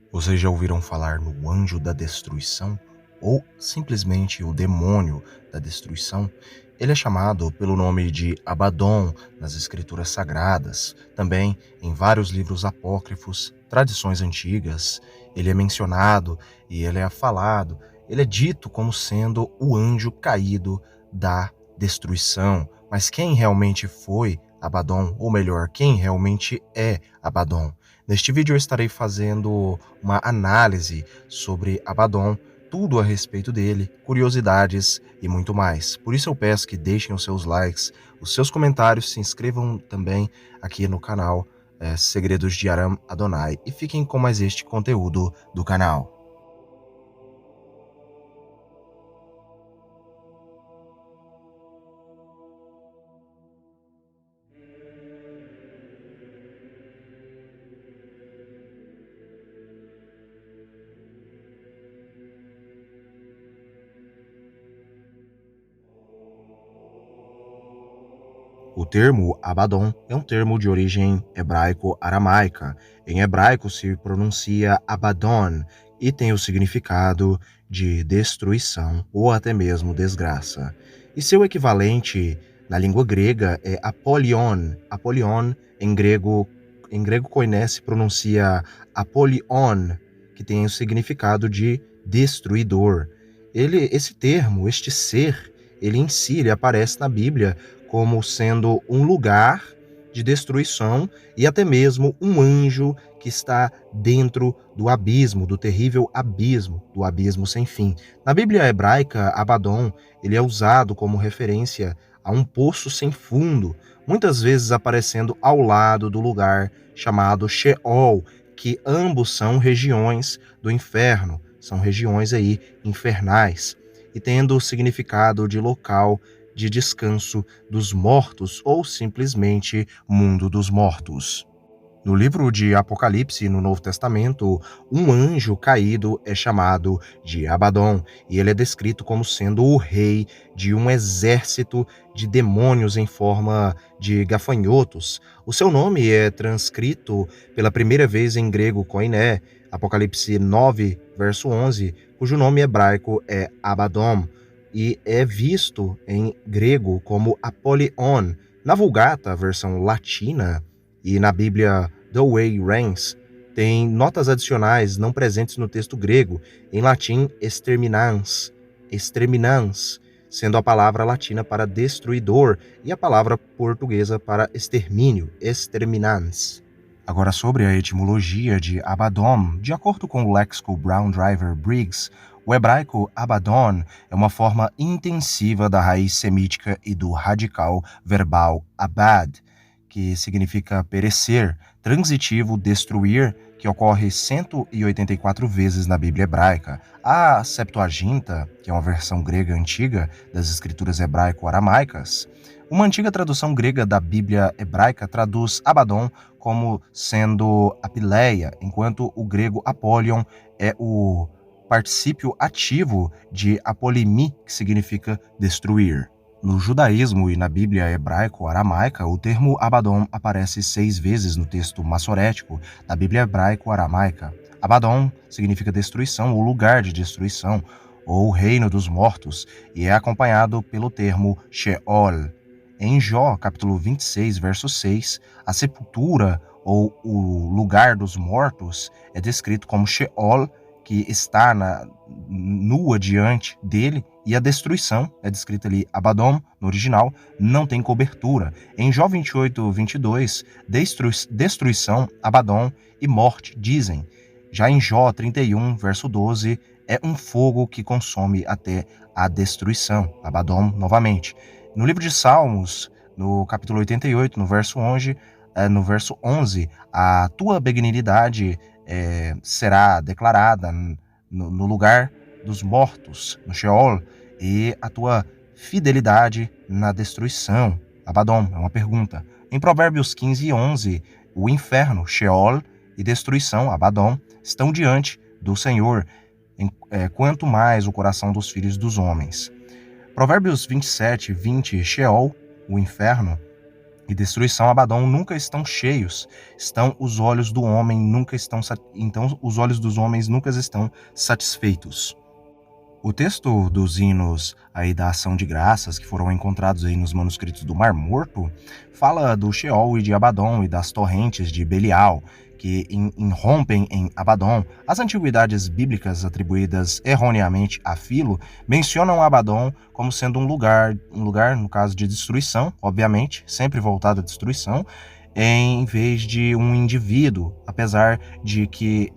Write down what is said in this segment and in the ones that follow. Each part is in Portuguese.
Vocês já ouviram falar no anjo da destruição? Ou simplesmente o demônio da destruição? Ele é chamado pelo nome de Abaddon nas escrituras sagradas, também em vários livros apócrifos, tradições antigas. Ele é mencionado e ele é falado, ele é dito como sendo o anjo caído da destruição. Mas quem realmente foi Abaddon? Ou melhor, quem realmente é Abaddon? Neste vídeo eu estarei fazendo uma análise sobre Abaddon, tudo a respeito dele, curiosidades e muito mais. Por isso eu peço que deixem os seus likes, os seus comentários, se inscrevam também aqui no canal Segredos de Aram Adonai e fiquem com mais este conteúdo do canal. O termo Abaddon é um termo de origem hebraico-aramaica. Em hebraico se pronuncia Abaddon e tem o significado de destruição ou até mesmo desgraça. E seu equivalente na língua grega é Apollyon. Apollyon em grego koiné se pronuncia Apolion, que tem o significado de destruidor. Esse termo, este ser, ele em si, ele aparece na Bíblia como sendo um lugar de destruição e até mesmo um anjo que está dentro do abismo, do terrível abismo, do abismo sem fim. Na Bíblia hebraica, Abaddon, ele é usado como referência a um poço sem fundo, muitas vezes aparecendo ao lado do lugar chamado Sheol, que ambos são regiões do inferno, são regiões aí infernais, e tendo o significado de local de descanso dos mortos ou simplesmente mundo dos mortos. No livro de Apocalipse, no Novo Testamento, um anjo caído é chamado de Abaddon e ele é descrito como sendo o rei de um exército de demônios em forma de gafanhotos. O seu nome é transcrito pela primeira vez em grego koiné, Apocalipse 9, verso 11, cujo nome hebraico é Abaddon e é visto em grego como Apollyon. Na Vulgata, versão latina, e na Bíblia The Way Reigns, tem notas adicionais não presentes no texto grego, em latim exterminans, sendo a palavra latina para destruidor e a palavra portuguesa para extermínio, exterminans. Agora, sobre a etimologia de Abaddon, de acordo com o léxico Brown Driver Briggs, o hebraico Abaddon é uma forma intensiva da raiz semítica e do radical verbal abad, que significa perecer, transitivo destruir, que ocorre 184 vezes na Bíblia hebraica. A Septuaginta, que é uma versão grega antiga das escrituras hebraico-aramaicas, uma antiga tradução grega da Bíblia hebraica traduz Abaddon como sendo apileia, enquanto o grego Apollyon é o particípio ativo de apolimi, que significa destruir. No judaísmo e na Bíblia hebraico-aramaica, o termo Abaddon aparece 6 vezes no texto massorético da Bíblia hebraico-aramaica. Abaddon significa destruição ou lugar de destruição, ou reino dos mortos, e é acompanhado pelo termo Sheol. Em Jó, capítulo 26, verso 6, a sepultura ou o lugar dos mortos é descrito como Sheol, que está nua diante dele, e a destruição é descrita ali, Abaddon, no original, não tem cobertura. Em Jó 28, 22, destruição, Abaddon e morte dizem. Já em Jó 31, verso 12, é um fogo que consome até a destruição, Abaddon novamente. No livro de Salmos, no capítulo 88, no verso 11, a tua benignidade será declarada no lugar dos mortos, no Sheol, e a tua fidelidade na destruição. Abaddon, é uma pergunta. Em Provérbios 15 e 11, o inferno, Sheol, e destruição, Abaddon, estão diante do Senhor, quanto mais o coração dos filhos dos homens. Provérbios 27, 20, Sheol, o inferno, e destruição, Abaddon nunca estão cheios. Os olhos do homem nunca estão, então os olhos dos homens nunca estão satisfeitos. O texto dos hinos aí da ação de graças que foram encontrados aí nos manuscritos do Mar Morto fala do Sheol e de Abaddon e das torrentes de Belial que irrompem em Abaddon. As antiguidades bíblicas atribuídas erroneamente a Filo mencionam Abaddon como sendo um lugar no caso de destruição, obviamente, sempre voltado à destruição, em vez de um indivíduo, apesar de que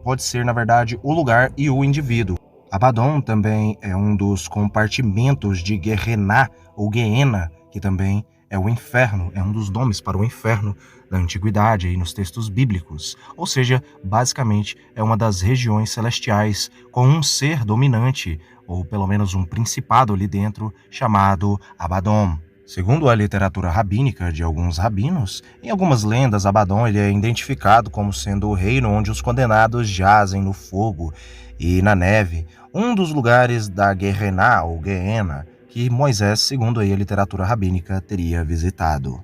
pode ser, na verdade, o lugar e o indivíduo. Abaddon também é um dos compartimentos de Gehenna ou Gehenna, que também é o inferno, é um dos nomes para o inferno da antiguidade aí nos textos bíblicos. Ou seja, basicamente é uma das regiões celestiais com um ser dominante, ou pelo menos um principado ali dentro, chamado Abaddon. Segundo a literatura rabínica de alguns rabinos, em algumas lendas, Abaddon ele é identificado como sendo o reino onde os condenados jazem no fogo e na neve, um dos lugares da Gehenna ou Gehenna que Moisés, segundo a literatura rabínica, teria visitado.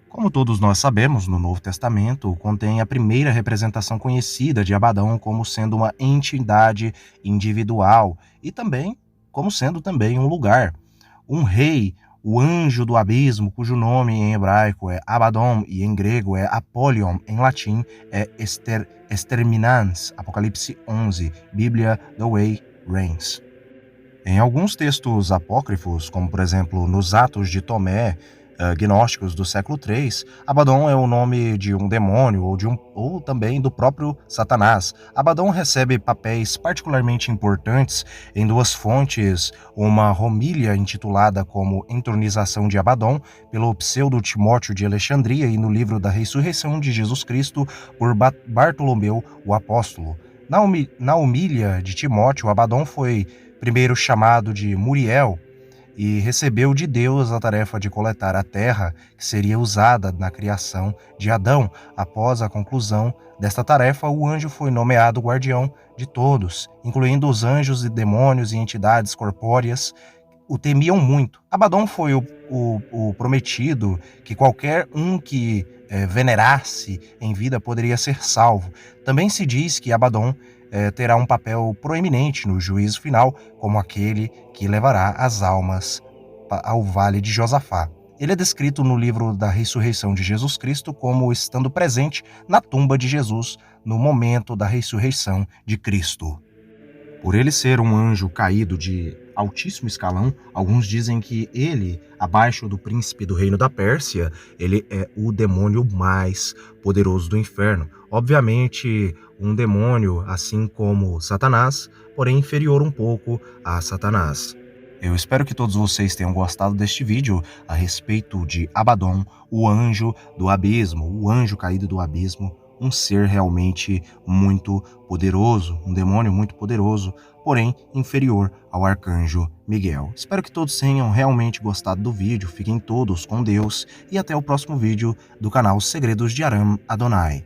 Como todos nós sabemos, no Novo Testamento contém a primeira representação conhecida de Abaddon como sendo uma entidade individual e também como sendo também um lugar, um rei, o anjo do abismo, cujo nome em hebraico é Abaddon e em grego é Apollyon, em latim é Exterminans, Apocalipse 11, Bíblia The Way Reigns. Em alguns textos apócrifos, como por exemplo nos Atos de Tomé, gnósticos do século III, Abaddon é o nome de um demônio ou também do próprio Satanás. Abaddon recebe papéis particularmente importantes em duas fontes, uma romília intitulada como Entronização de Abaddon, pelo pseudo Timóteo de Alexandria, e no livro da Ressurreição de Jesus Cristo, por Bartolomeu o Apóstolo. Na homília de Timóteo, Abaddon foi primeiro chamado de Muriel, e recebeu de Deus a tarefa de coletar a terra que seria usada na criação de Adão. Após a conclusão desta tarefa, o anjo foi nomeado guardião de todos, incluindo os anjos e demônios e entidades corpóreas. O temiam muito. Abaddon foi o prometido que qualquer um que venerasse em vida poderia ser salvo. Também se diz que Abaddon terá um papel proeminente no juízo final, como aquele que levará as almas ao Vale de Josafá. Ele é descrito no livro da Ressurreição de Jesus Cristo como estando presente na tumba de Jesus no momento da ressurreição de Cristo. Por ele ser um anjo caído de altíssimo escalão, alguns dizem que ele, abaixo do príncipe do reino da Pérsia, ele é o demônio mais poderoso do inferno. Obviamente, um demônio, assim como Satanás, porém inferior um pouco a Satanás. Eu espero que todos vocês tenham gostado deste vídeo a respeito de Abaddon, o anjo do abismo, o anjo caído do abismo, um ser realmente muito poderoso, um demônio muito poderoso, porém inferior ao arcanjo Miguel. Espero que todos tenham realmente gostado do vídeo, fiquem todos com Deus e até o próximo vídeo do canal Segredos de Aram Adonai.